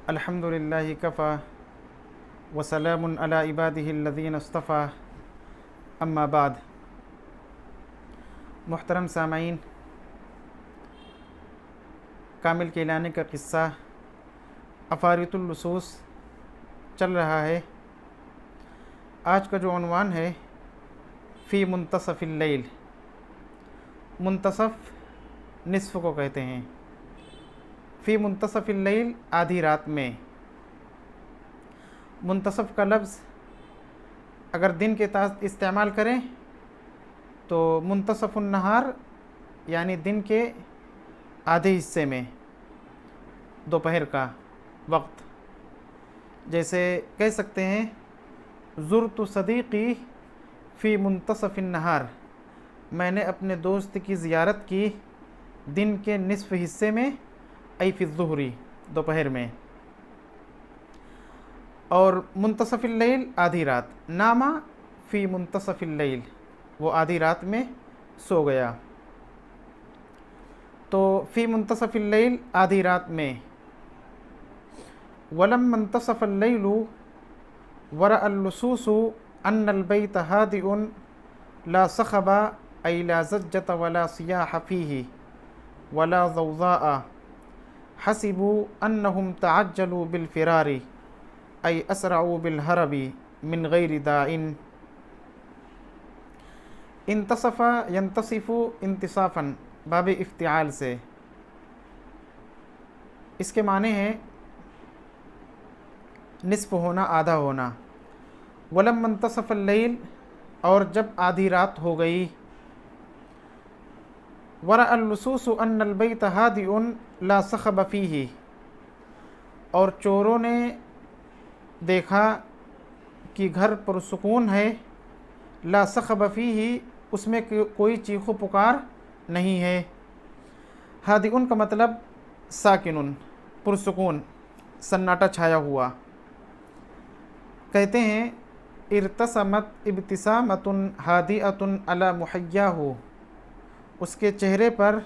अल्हम्दुलिल्लाहि Kaffa वसलामुन अला इबादिहिल्लज़ीना इस्तफ़ा अम्मा बाद। मुहतरम सामाईन, कामिल केलानी का क़िस्सा अफ़ारितुल लुसूस चल रहा है। आज का जो उन्वान है फ़ी मुंतसफ़िल लैल। मुंतसफ़ निस्फ़ को कहते हैं। फ़ी मुंतसफ़िल लैल आधी रात में। मुंतसफ़ का लफ्ज़ अगर दिन के साथ इस्तेमाल करें तो मुंतसफ़ुन नहार यानी दिन के आधे हिस्से में, दोपहर का वक्त। जैसे कह सकते हैं ज़ुरतु सदीक़ी फ़ी मुंतसफ़िन नहार, मैंने अपने दोस्त की ज़ियारत की दिन के निसफ़ हिस्से में, ऐ फ़ी ज़ुहरी, दोपहर में। और मुंतसफ़िल लैल आधी रात, नामा फ़ी मुंतसफ़िल लैल, वो आधी रात में सो गया। तो फ़ी मुंतसफ़िल लैल आधी रात में। वलम मुंतसफ़ल लैलु वरअल लुसूसु अन्नल बैत हादिउन ला सख़बा ऐ ला ज़ज्जत वला सियाह फ़ीही वला ज़ौज़ाअ हसिबू अन्नहुम तअज्जलू बिल फ़िरारी ऐ असरऊ बिल हरबी मिन गैरि दाइन। इंतसफ़ा यंतसिफ़ु इंतिसाफ़न, बाब इफ्तिआल से। इसके माने हैं निस्फ़ होना, आधा होना। वलम मुंतसफ़ल लैल, और जब आधी रात हो गई। वरअल लुसूसु अन्नल बैत हादिउन ला सख़ब फ़ीही, और चोरों ने देखा कि घर पुरसुकून है। ला सख़ब फ़ीही, उसमें कोई चीखो पुकार नहीं है। हादिउन का मतलब साकिनुन, पुरसुकून, सन्नाटा छाया हुआ। कहते हैं इर्तसमत इब्तिसामतुन हादिअतुन अला मुहय्याहु, उसके चेहरे पर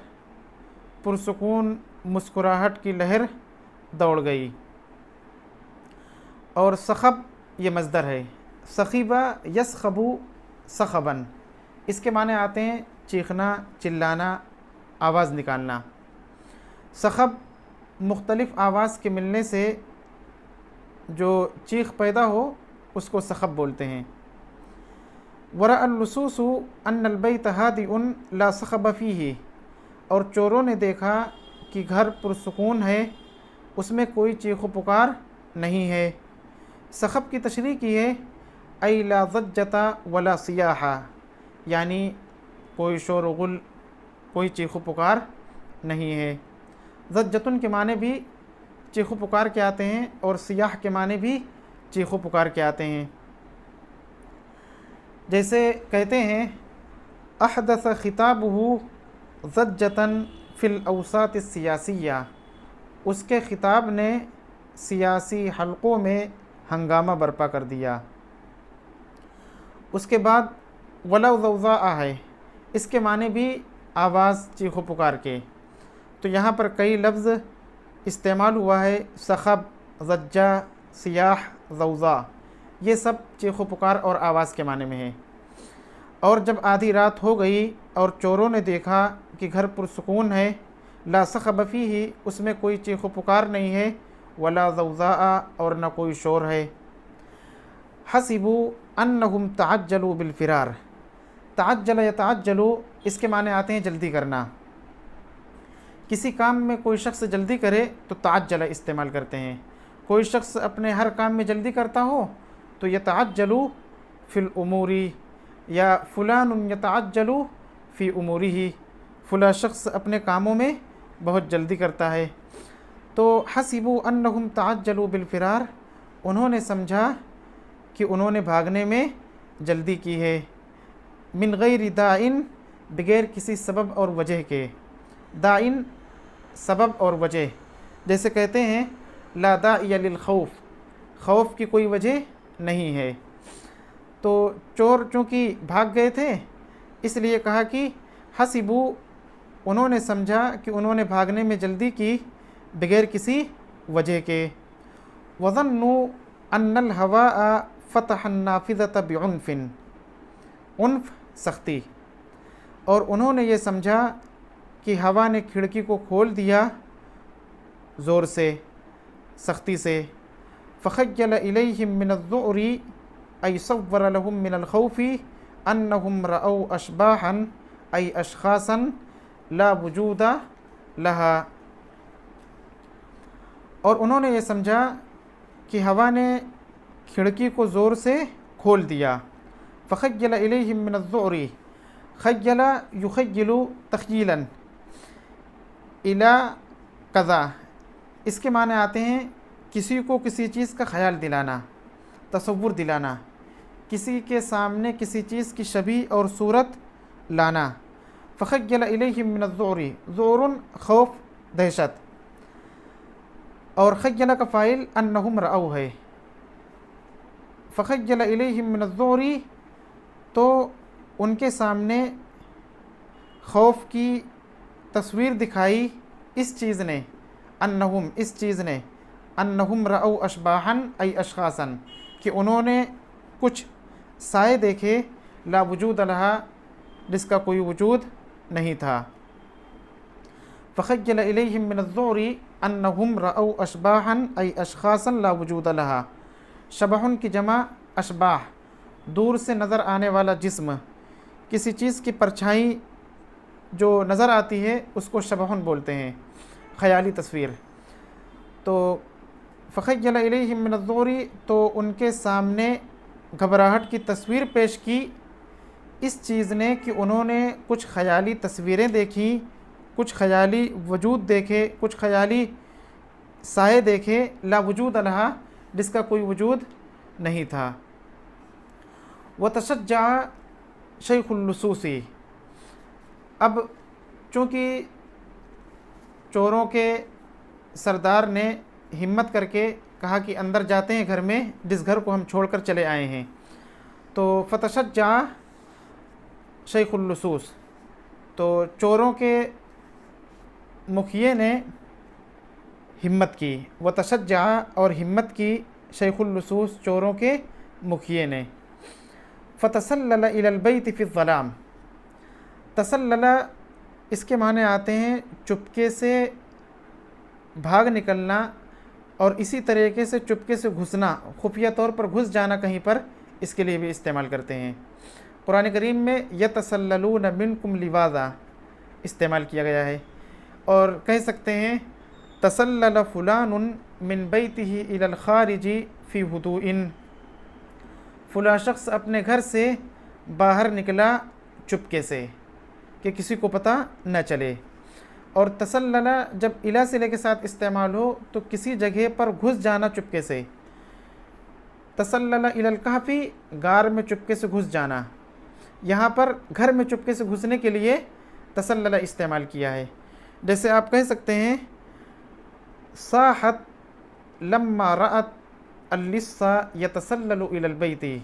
पुरसुकून मुस्कुराहट की लहर दौड़ गई। और सख़ब ये मज़दर है। सख़ीबा यसख़बू सख़बन, इसके माने आते हैं चीखना, चिल्लाना, आवाज़ निकालना। सख़ब मुख्तलिफ़ आवाज़ के मिलने से जो चीख पैदा हो उसको सख़ब बोलते हैं। वरअल लुसूसु अन्नल बैत हादिउन ला सख़ब फ़ीही, और चोरों ने देखा कि घर पुरसुकून है, उसमें कोई चीखो पुकार नहीं है। सख़ब की तशरीह की है ऐ ला ज़ज्जता वला सियाहा, यानी कोई शोर गुल, कोई चीखो पुकार नहीं है। ज़ज्जतुन के माने भी चीखो पुकार के आते हैं और सियाह के माने भी चीखो पुकार के आते हैं। जैसे कहते हैं अहदस खिताबहु ज़ज्जतन फ़िल औसात सियासिया, उसके ख़िताब ने सियासी हलक़ों में हंगामा बर्पा कर दिया। उसके बाद वला ज़ौज़ाअ है, इसके माने भी आवाज़, चीखो पुकार के। तो यहाँ पर कई लफ्ज़ इस्तेमाल हुआ है, सख़ब, ज़ज्जा, सियाह, ज़ौज़ा, ये सब चीखो पुकार और आवाज़ के माने में है। और जब आधी रात हो गई और चोरों ने देखा कि घर पुरसुकून है, ला सख़ब फ़ीही, उसमें कोई चीखो पुकार नहीं है, वला ज़ौज़ाअ, और न कोई शोर है। हसिबू अन्नहुम तअज्जलू बिल फ़िरार, तअज्जल यतअज्जलू, इसके माने आते हैं जल्दी करना। किसी काम में कोई शख्स जल्दी करे तो तअज्जल इस्तेमाल करते हैं। कोई शख्स अपने हर काम में जल्दी करता हो तो यतअज्जलू फ़िल उमूरी, या फ़ुलानुन यतअज्जलू फ़ी उमूरिही, फ़ुला शख्स अपने कामों में बहुत जल्दी करता है। तो हसिबू अन्नहुम तअज्जलू बिल फ़िरार, उन्होंने समझा कि उन्होंने भागने में जल्दी की है। मिन गैरि दाइन, बगैर किसी सबब और वजह के। दाइन सबब और वजह, जैसे कहते हैं ला दाइय लिल खौफ, खौफ की कोई वजह नहीं है। तो चोर चूँकि भाग गए थे इसलिए कहा कि हसिबू, उन्होंने समझा कि उन्होंने भागने में जल्दी की बगैर किसी वजह के। वज़न्नु अन्नल हवा फ़तहन नाफिज़त बिउन्फ़िन, उन्फ़ सख्ती, और उन्होंने ये समझा कि हवा ने खिड़की को खोल दिया ज़ोर से, सख्ती से। फ़ख़य्यल इलैहिम मिनज़्ज़ुअरि अय सव्वरा लहुम मिनल खौफ़ि अन्नहुम रअव अशबाहन अय अशख़ासन ला वजूदा लहा, और उन्होंने ये समझा कि हवा ने खिड़की को ज़ोर से खोल दिया। फ़ख़य्यल इलैहिम मिनज़्ज़ुअरि, ख़य्यल युख़य्यिलु तख़यीलन, इला कज़ा, इसके माने आते हैं किसी को किसी चीज़ का ख़याल दिलाना, तसव्वुर दिलाना, किसी के सामने किसी चीज़ की शबीह और सूरत लाना। फ़ख़य्यल इलैहिम मिनज़्ज़ुअरि, ज़ुअरुन खौफ, दहशत, और ख़य्यल का फ़ाइल अन्नहुम रअव है। फ़ख़य्यल इलैहिम मिनज़्ज़ुअरि, तो उनके सामने खौफ की तस्वीर दिखाई इस चीज़ ने, अन्नहुम, इस चीज़ ने, अन्नहुम रअव अशबाहन अय अशख़ासन, कि उन्होंने कुछ साए देखे, ला वजूद लहा, जिसका कोई वजूद नहीं था। फ़ख़य्यल इलैहिम मिनज़्ज़ुअरि अन्नहुम रअव अशबाहन अय अशख़ासन ला वजूद लहा, शबहुन की जमा अशबाह, दूर से नज़र आने वाला जिस्म, किसी चीज़ की परछाई जो नज़र आती है उसको शबहुन बोलते हैं, ख़याली तस्वीर। तो फ़ख़य्यल इलैहिम मिनज़्ज़ुअरि, तो उनके सामने घबराहट की तस्वीर पेश की इस चीज़ ने कि उन्होंने कुछ ख़याली तस्वीरें देखी, कुछ ख़याली वजूद देखे, कुछ ख़याली साए देखे, ला वजूद लहा, जिसका कोई वजूद नहीं था। व तशज्जा शैख़ुल लुसूसी, अब चूँकि चोरों के सरदार ने हिम्मत करके कहा कि अंदर जाते हैं घर में, जिस घर को हम छोड़कर चले आए हैं, तो फ़तशज्जा शैख़ुल लुसूस, तो चोरों के मुखिए ने हिम्मत की, व तशज्जा, और हिम्मत की, शैख़ुल लुसूस, चोरों के मुखिए ने। फ़तसल्लल इलल बैति फ़िज़्ज़लाम, तसल्लल इसके माने आते हैं चुपके से भाग निकलना, और इसी तरीके से चुपके से घुसना, खुफिया तौर पर घुस जाना कहीं पर, इसके लिए भी इस्तेमाल करते हैं। कुरान करीम में यतसल्ललून मिनकुम लिवाज़ा इस्तेमाल किया गया है, और कह सकते हैं तसल्लल फ़ुलानुन मिन बैतिही इलल ख़ारिजी फ़ी हुदूइन, फ़ुला शख्स अपने घर से बाहर निकला चुपके से, कि किसी को पता न चले। और तसल्लला जब इला सिले के साथ इस्तेमाल हो तो किसी जगह पर घुस जाना चुपके से। तसल्लला इलल कहफ़ी, गार में चुपके से घुस जाना। यहाँ पर घर में चुपके से घुसने के लिए तसल्लला इस्तेमाल किया है। जैसे आप कह सकते हैं साहत लम्मा रअत अल्लिस्सा यतसल्ललु इलल बैति,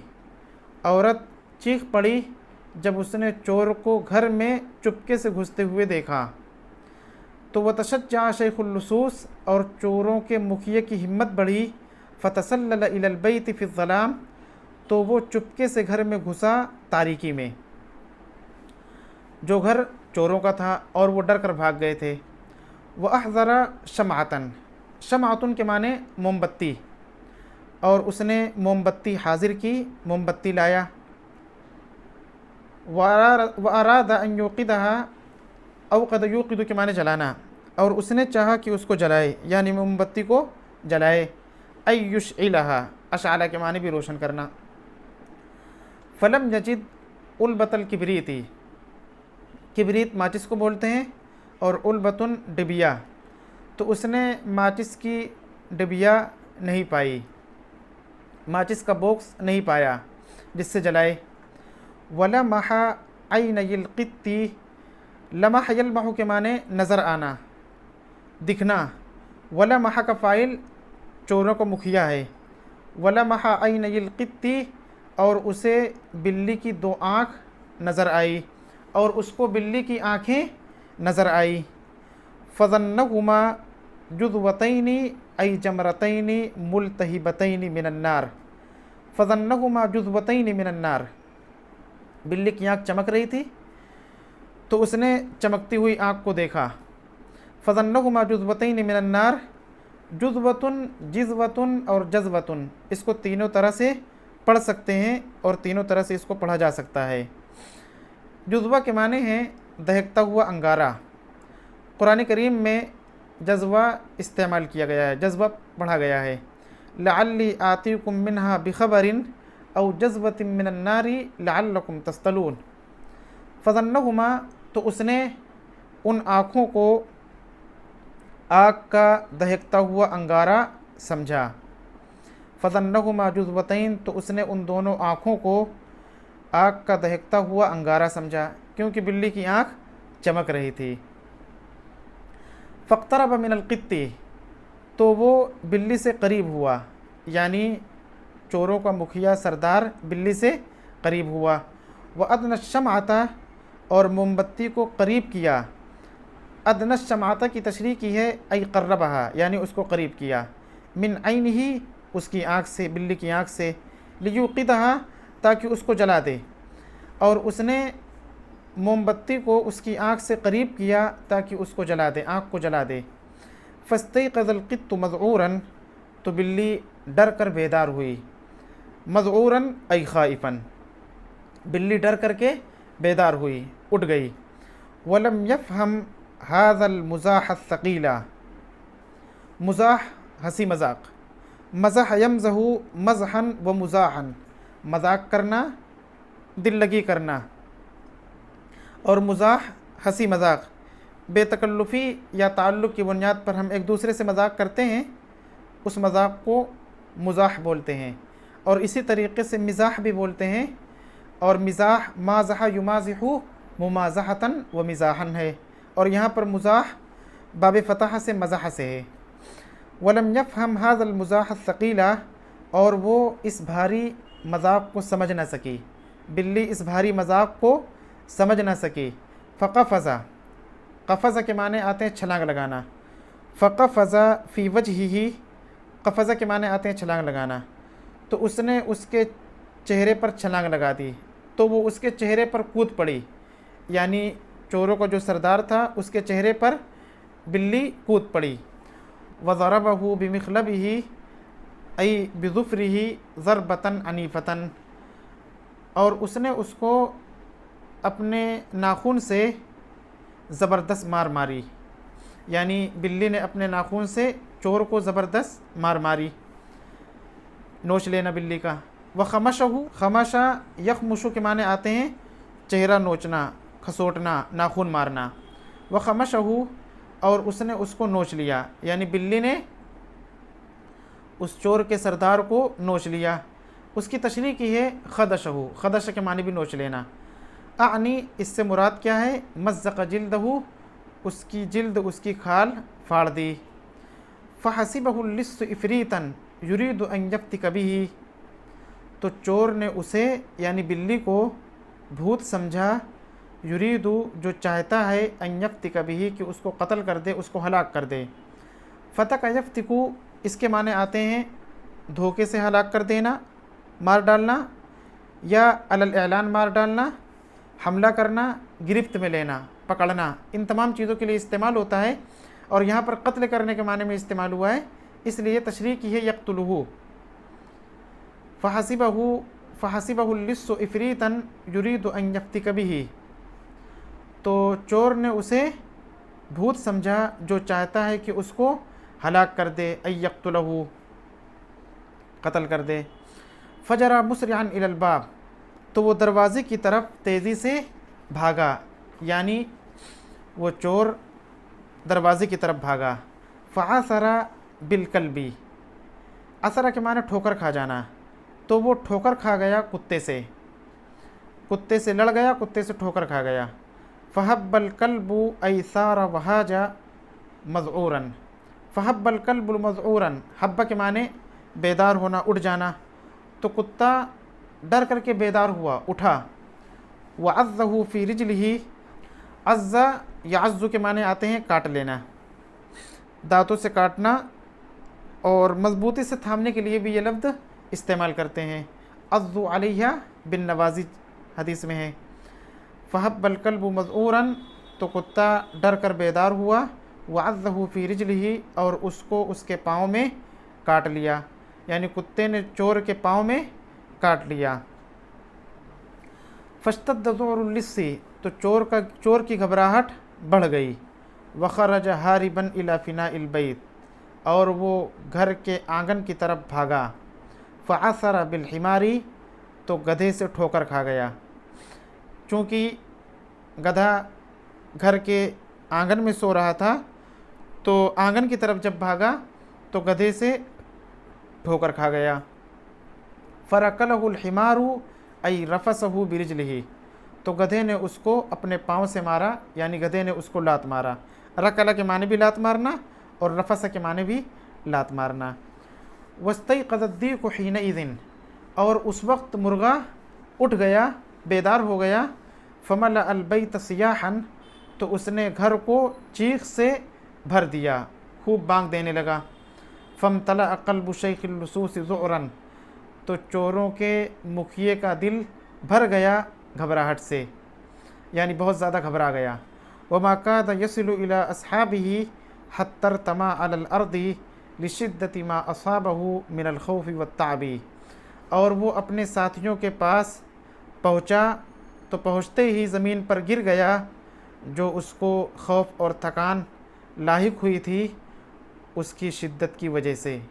औरत चीख पड़ी जब उसने चोर को घर में चुपके से घुसते हुए देखा। तो वह तशज्जा शैख़ुल लुसूस, और चोरों के मुखिए की हिम्मत बढ़ी, फ़तसल्लल इलल बैति फ़िज़्ज़लाम, तो वो चुपके से घर में घुसा तारीकी में, जो घर चोरों का था, और वो डर कर भाग गए थे। वह अहज़रा शमअतन, शमअतुन के माने मोमबत्ती, और उसने मोमबत्ती हाजिर की, मोमबत्ती लाया। व अरादा अन युक़िदहा, औ क़द युक़िदु के माने जलाना, और उसने चाहा कि उसको जलाए, यानी मोमबत्ती को जलाए। अय युशइलहा, अशअला के माने भी रोशन करना। फ़लम यजिद उल्बतल किब्रीती, किब्रीत माचिस को बोलते हैं, और उल्बतुन डिबिया, तो उसने माचिस की डिबिया नहीं पाई, माचिस का बॉक्स नहीं पाया जिससे जलाए। वलमहा ऐन यल्क़ित्ती, लमह यलमहु के माने नज़र आना, दिखना। वलमहा का फ़ाइल चोरों का मुखिया है। वलमहा ऐन यल्क़ित्ती, और उसे बिल्ली की दो आँख नज़र आई, और उसको बिल्ली की आँखें नज़र आई। फ़ज़न्नहुमा जुज़वतैनी अई जमरतैनी मुल्तहिबतैनी मिनन्नार फ़ज़न्नहुमा जुज़वतैनी मिनन्नार। बिल्ली की आँख चमक रही थी तो उसने चमकती हुई आँख को देखा। फ़ज़न्नहुमा जुज़वतैनी मिनन्नार, जुज़वतुन, जिज़वतुन और जज़वतुन, इसको तीनों तरह से पढ़ सकते हैं और तीनों तरह से इसको पढ़ा जा सकता है। जुज़वा के माने हैं दहकता हुआ अंगारा। कुरान करीम में जज़्वा इस्तेमाल किया गया है, जज़्वा पढ़ा गया है। लअल्ली आतीकुम मिन्हा बिखबरिन औ जज़्वतिन मिनन्नारी लअल्लकुम तस्तलून। फ़ज़न्नहुमा, तो उसने उन आँखों को आग का दहकता हुआ अंगारा समझा। फ़ज़न्नहुमा जुज़वतैन, तो उसने उन दोनों आँखों को आग का दहकता हुआ अंगारा समझा, क्योंकि बिल्ली की आँख चमक रही थी। फ़क़्तरब मिनल क़ित्ती, तो वो बिल्ली से करीब हुआ, यानी चोरों का मुखिया सरदार बिल्ली से करीब हुआ। व अदनश शमअता, और मोमबत्ती को करीब किया। अदनश शमअता की तशरीह की है अई क़र्रबहा, यानी उसको करीब किया। मिन ऐनिही, उसकी आँख से, बिल्ली की आँख से। लियुक़िदहा, ताकि उसको जला दे। और उसने मोमबत्ती को उसकी आँख से करीब किया ताकि उसको जला दे, आँख को जला दे। फ़स्तयक़ज़ल क़ित्तु मज़ऊरन, तो बिल्ली डर कर बेदार हुई। मज़ऊरन अई ख़ाइफ़न, बिल्ली डर करके बेदार हुई, उठ गई। वलम यफ़हम हाज़ल मुज़ाह सक़ीला, मुज़ाह हंसी मज़ाक, मज़ाह यमज़हु मज़हन व मुज़ाहन, मज़ाक करना, दिल लगी करना, और मुज़ाह हंसी मज़ाक। बेतकल्लुफ़ी या ताल्लुक़ की बुनियाद पर हम एक दूसरे से मज़ाक करते हैं, उस मज़ाक को मुज़ाह बोलते हैं। और इसी तरीक़े से मिज़ाह भी बोलते हैं। और मिज़ाह माज़हा युमाज़िहु मुमाज़हतन व मिज़ाहन है, और यहाँ पर मुज़ाह बाब फ़तह से मज़ाह से है। वलम यफ़हम हाज़ल मुज़ाह सक़ीला, और वो इस भारी मज़ाक को समझ न सकी, बिल्ली इस भारी मज़ाक को समझ न सकी। फ़क़फ़ज़ा, क़फ़ज़ा के माने आते हैं छलांग लगाना। फ़क़फ़ज़ा फ़ी वजहिही, क़फ़ज़ा के माने आते हैं छलांग लगाना। तो उसने उसके चेहरे पर छलांग लगा दी, तो वो उसके चेहरे पर कूद पड़ी, यानी चोरों का जो सरदार था उसके चेहरे पर बिल्ली कूद पड़ी। वज़रबहु बिमिख़लबिही अई बिज़ुफ़रिही ज़रबतन अनीफ़तन, और उसने उसको अपने नाखून से ज़बरदस्त मार मारी, यानी बिल्ली ने अपने नाखून से चोर को ज़बरदस्त मार मारी, नोच लेना बिल्ली का। व खमशहु, खमशा यखमुशु के माने आते हैं चेहरा नोचना, खसोटना, नाखून मारना। व खमशहु, और उसने उसको नोच लिया, यानी बिल्ली ने उस चोर के सरदार को नोच लिया। उसकी तशरीह की है खदशहु, खदश के माने भी नोच लेना। आनी, इससे मुराद क्या है? मज़्ज़क़ जिल्दहु, उसकी जिल्द, उसकी खाल फाड़ दी। फ़हसिबहु लिस्सु इफ़रीतन युरीदु अन यफ़्तिक बिही, तो चोर ने उसे, यानी बिल्ली को भूत समझा। युरीदु, जो चाहता है, अन यफ़्तिक बिही, कि उसको कत्ल कर दे, उसको हलाक कर दे। फ़तक यफ़्तिकु, इसके माने आते हैं धोखे से हलाक कर देना, मार डालना, या अलल ऐलान मार डालना, हमला करना, गिरफ्त में लेना, पकड़ना, इन तमाम चीज़ों के लिए इस्तेमाल होता है। और यहाँ पर कत्ल करने के माने में इस्तेमाल हुआ है, इसलिए तशरीह की है यक़्तुलुहु। फ़हसिबहु लिस्सु इफ़रीतन युरीदु अन यफ़्तिक बिही, तो चोर ने उसे भूत समझा जो चाहता है कि उसको हलाक कर दे, अय यक़्तुलहु, कत्ल कर दे। फ़जरा मुस्रिअन इलल बाब, तो वो दरवाज़े की तरफ तेज़ी से भागा, यानी वो चोर दरवाज़े की तरफ भागा। फ़असरा बिलकल्बी, असरा के माने ठोकर खा जाना, तो वो ठोकर खा गया कुत्ते से, कुत्ते से लड़ गया, कुत्ते से ठोकर खा गया। फ़हब्बल कल्बु ऐसारा वहाजा मज़ऊरन, फ़हब्बल कल्बु मज़ऊरन, हब्बा के माने बेदार होना, उठ जाना, तो कुत्ता डर करके बेदार हुआ, उठा। वअज़्ज़हु फ़ी रिजलिही, अज़्ज़ा या अज़्ज़ु के माने आते हैं काट लेना, दांतों से काटना, और मज़बूती से थामने के लिए भी ये लफ्ज़ इस्तेमाल करते हैं। अज़्ज़ु अलैहा बिन नवाज़िज हदीस में है। फ़हब्बल कल्बु मज़ऊरन, तो कुत्ता डर कर बेदार हुआ। वअज़्ज़हु फ़ी रिजलिही, और उसको उसके पाँव में काट लिया, यानी कुत्ते ने चोर के पाँव में काट लिया। फश्तद्द ज़ुअरुल लिस्सी, तो चोर की घबराहट बढ़ गई। वख़रज हारिबन इला फ़िनाइल बैत, और वो घर के आंगन की तरफ भागा। फ़असर बिल हिमारी, तो गधे से ठोकर खा गया। चूँकि गधा घर के आंगन में सो रहा था, तो आंगन की तरफ जब भागा तो गधे से ठोकर खा गया। फ़रकलहुल हिमारू आई रफ़सहु बिरिजलिही, तो गधे ने उसको अपने पाँव से मारा, यानी गधे ने उसको लात मारा। रकला के माने भी लात मारना और रफ़स के माने भी लात मारना। वस्तयक़ज़द्दी को हीनइज़िन, और उस वक्त मुर्गा उठ गया, बेदार हो गया। फ़मल अलबैत सियाहन, तो उसने घर को चीख से भर दिया, खूब बांग देने लगा। फ़मतला क़ल्बु शैख़िल लुसूस ज़ुअरन, तो चोरों के मुखिए का दिल भर गया घबराहट से, यानी बहुत ज़्यादा घबरा गया। वमा काद यसिलु इला अस्हाबिही हत्तर तमा अलल अर्दी लिशिद्दति मा असाबहु मिनल खौफ़ि वत्ताबी, और वो अपने साथियों के पास पहुँचा तो पहुँचते ही ज़मीन पर गिर गया, जो उसको खौफ और थकान लाहिक हुई थी उसकी शिद्दत की वजह से।